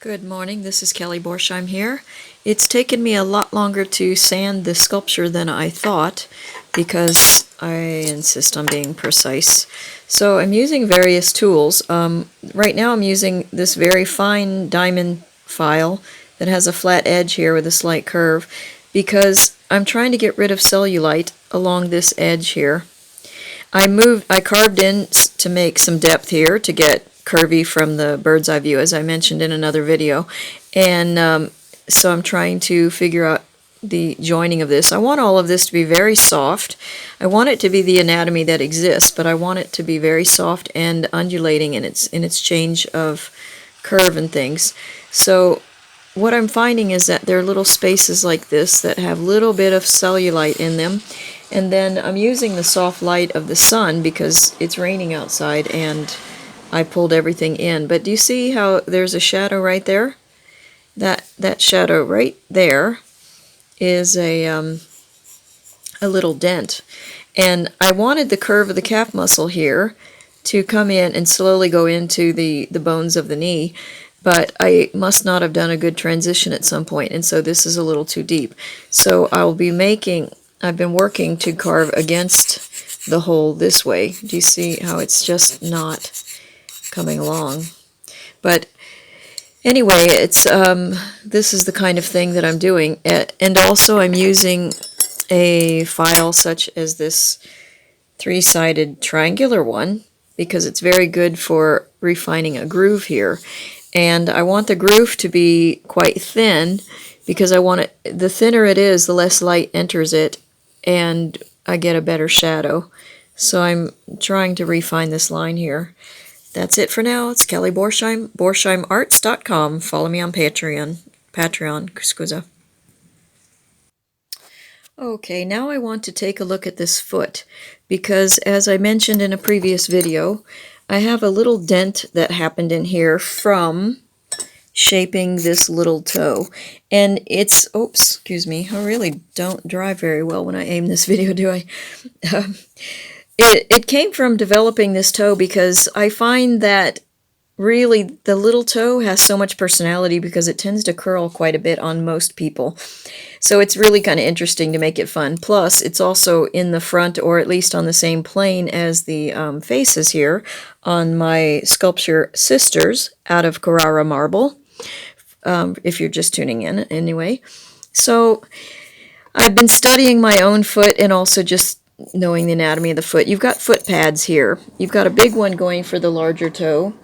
Good morning, this is Kelly Borsheim here. It's taken me a lot longer to sand this sculpture than I thought because I insist on being precise. So I'm using various tools. Right now I'm using this very fine diamond file that has a flat edge here with a slight curve because I'm trying to get rid of cellulite along this edge here. I carved in to make some depth here to get curvy from the bird's eye view, as I mentioned in another video. And so I'm trying to figure out the joining of this. I want all of this to be very soft. I want it to be the anatomy that exists, but I want it to be very soft and undulating in its change of curve and things. So what I'm finding is that there are little spaces like this that have a little bit of cellulite in them. And then I'm using the soft light of the sun because it's raining outside and I pulled everything in. But do you see how there's a shadow right there? That shadow right there is a little dent. And I wanted the curve of the calf muscle here to come in and slowly go into the bones of the knee. But I must not have done a good transition at some point, and so this is a little too deep. So I've been working to carve against the hole this way. Do you see how it's just not coming along? But anyway, it's this is the kind of thing that I'm doing. And also I'm using a file such as this three-sided triangular one because it's very good for refining a groove here. And I want the groove to be quite thin because I want it, the thinner it is, the less light enters it, and I get a better shadow. So I'm trying to refine this line here. That's it for now. It's Kelly Borsheim, Borsheimarts.com. Follow me on Patreon, scusa. Okay, now I want to take a look at this foot because, as I mentioned in a previous video, I have a little dent that happened in here from shaping this little toe. And it's, oops, excuse me, I really don't drive very well when I aim this video, do I? It came from developing this toe because I find that really the little toe has so much personality because it tends to curl quite a bit on most people. So it's really kind of interesting to make it fun. Plus, it's also in the front, or at least on the same plane as the faces here on my sculpture Sisters out of Carrara marble, if you're just tuning in anyway. So I've been studying my own foot and also just knowing the anatomy of the foot. You've got foot pads here. You've got a big one going for the larger toe,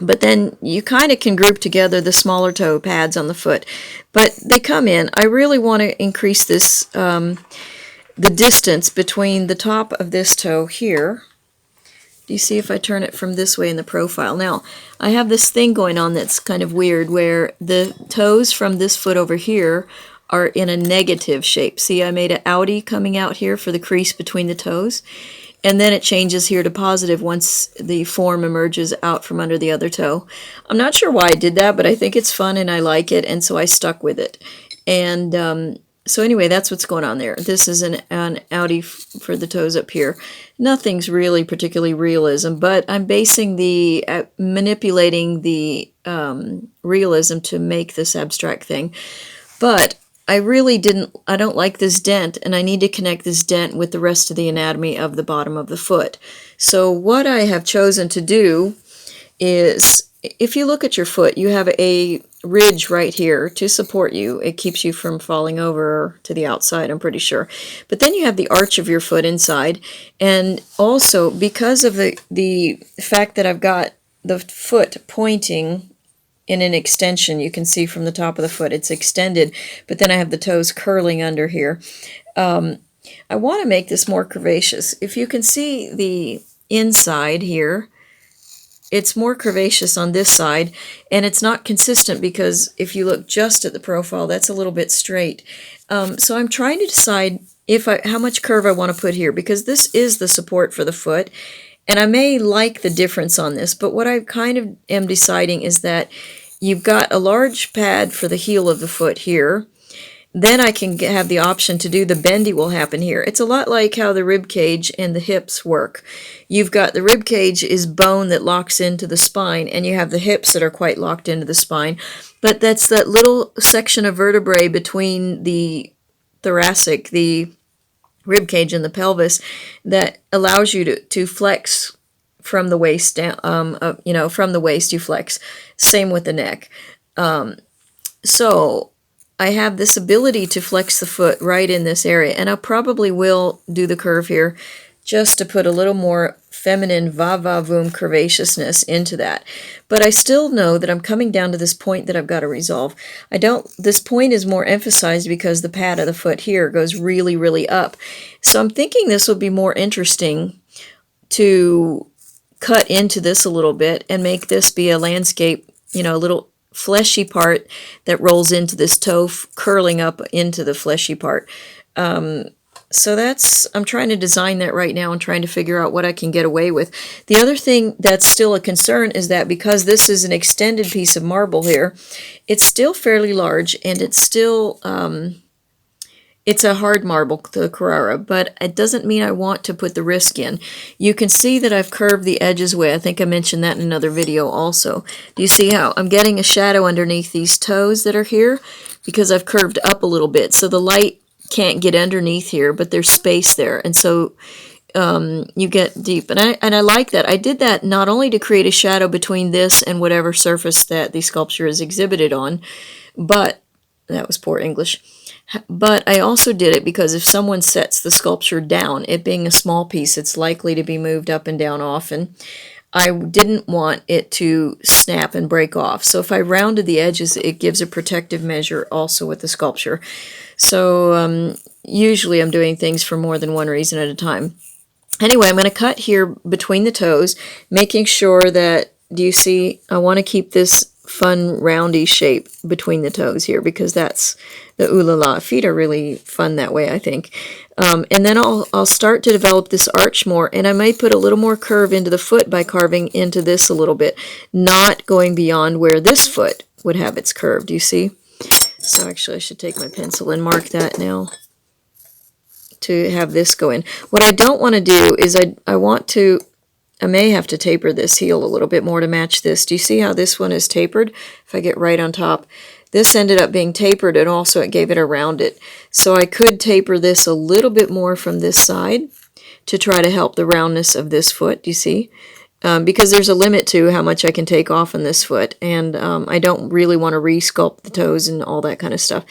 but then you kind of can group together the smaller toe pads on the foot. But they come in. I really want to increase this, the distance between the top of this toe here. Do you see if I turn it from this way in the profile? Now, I have this thing going on that's kind of weird where the toes from this foot over here are in a negative shape. See, I made an outie coming out here for the crease between the toes. And then it changes here to positive once the form emerges out from under the other toe. I'm not sure why I did that, but I think it's fun and I like it, and so I stuck with it. And so anyway, that's what's going on there. This is an outie for the toes up here. Nothing's really particularly realism, but I'm basing the, manipulating the realism to make this abstract thing. But I don't like this dent, and I need to connect this dent with the rest of the anatomy of the bottom of the foot. So what I have chosen to do is, if you look at your foot, you have a ridge right here to support you. It keeps you from falling over to the outside, I'm pretty sure. But then you have the arch of your foot inside, and also because of the fact that I've got the foot pointing in an extension, you can see from the top of the foot it's extended, but then I have the toes curling under here. I want to make this more curvaceous. If you can see the inside here, it's more curvaceous on this side, and it's not consistent because if you look just at the profile, that's a little bit straight. So I'm trying to decide how much curve I want to put here, because this is the support for the foot, and I may like the difference on this, but what I kind of am deciding is that you've got a large pad for the heel of the foot here, then I can have the option to do the bendy will happen here. It's a lot like how the rib cage and the hips work. You've got the rib cage is bone that locks into the spine, and you have the hips that are quite locked into the spine. But that's that little section of vertebrae between the thoracic, the rib cage, and the pelvis that allows you to flex from the waist down. From the waist you flex. Same with the neck. So I have this ability to flex the foot right in this area, and I probably will do the curve here just to put a little more feminine va-va-voom curvaceousness into that. But I still know that I'm coming down to this point that I've got to resolve. This point is more emphasized because the pad of the foot here goes really, really up. So I'm thinking this will be more interesting to cut into this a little bit and make this be a landscape, a little fleshy part that rolls into this toe, curling up into the fleshy part. So I'm trying to design that right now and trying to figure out what I can get away with. The other thing that's still a concern is that because this is an extended piece of marble here, it's still fairly large, and it's still, it's a hard marble, the Carrara, but it doesn't mean I want to put the risk in. You can see that I've curved the edges away. I think I mentioned that in another video also. Do you see how I'm getting a shadow underneath these toes that are here? Because I've curved up a little bit, so the light can't get underneath here, but there's space there, and so you get deep. And I like that. I did that not only to create a shadow between this and whatever surface that the sculpture is exhibited on, but that was poor English. But I also did it because if someone sets the sculpture down, it being a small piece, it's likely to be moved up and down often. I didn't want it to snap and break off. So if I rounded the edges, it gives a protective measure also with the sculpture. So usually I'm doing things for more than one reason at a time. Anyway, I'm going to cut here between the toes, making sure that, do you see, I want to keep this fun roundy shape between the toes here because that's the ooh la la. Feet are really fun that way, I think. And then I'll start to develop this arch more, and I may put a little more curve into the foot by carving into this a little bit, not going beyond where this foot would have its curve. Do you see? So actually I should take my pencil and mark that now to have this go in. What I don't want to do is I may have to taper this heel a little bit more to match this. Do you see how this one is tapered? If I get right on top. This ended up being tapered, and also it gave it a rounded. So I could taper this a little bit more from this side to try to help the roundness of this foot. Do you see? Because there's a limit to how much I can take off on this foot, and I don't really want to re-sculpt the toes and all that kind of stuff,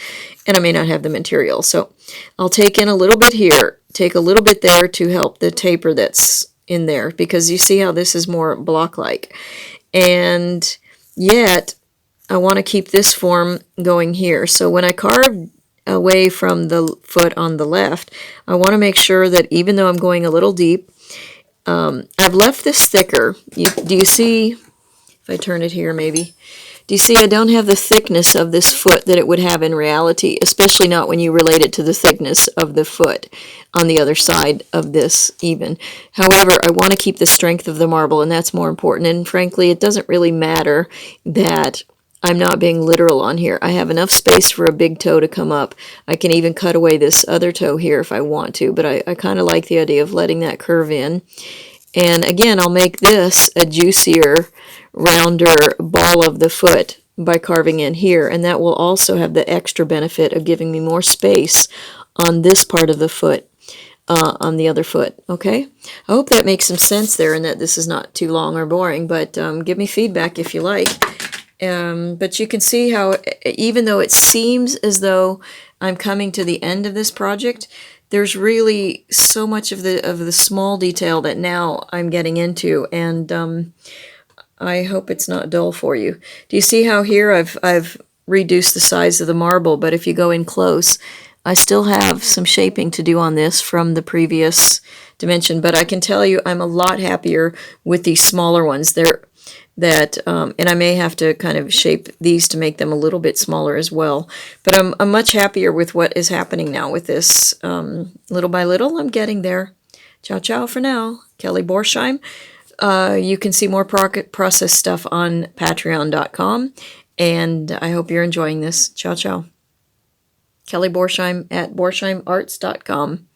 and I may not have the material. So I'll take in a little bit here, take a little bit there to help the taper that's in there, because you see how this is more block-like, and yet I want to keep this form going here. So when I carve away from the foot on the left, I want to make sure that even though I'm going a little deep, I've left this thicker. Do you see, if I turn it here maybe, do you see I don't have the thickness of this foot that it would have in reality, especially not when you relate it to the thickness of the foot on the other side of this even. However, I want to keep the strength of the marble, and that's more important. And frankly, it doesn't really matter that I'm not being literal on here. I have enough space for a big toe to come up. I can even cut away this other toe here if I want to, but I kind of like the idea of letting that curve in. And again, I'll make this a juicier, rounder ball of the foot by carving in here, and that will also have the extra benefit of giving me more space on this part of the foot, on the other foot. Okay? I hope that makes some sense there and that this is not too long or boring, but give me feedback if you like. But you can see how, even though it seems as though I'm coming to the end of this project, there's really so much of the small detail that now I'm getting into, and I hope it's not dull for you. Do you see how here I've reduced the size of the marble, but if you go in close, I still have some shaping to do on this from the previous dimension, but I can tell you I'm a lot happier with these smaller ones. And I may have to kind of shape these to make them a little bit smaller as well. But I'm much happier with what is happening now with this. Little by little, I'm getting there. Ciao, ciao for now. Kelly Borsheim. You can see more process stuff on patreon.com. And I hope you're enjoying this. Ciao, ciao. Kelly Borsheim at borsheimarts.com.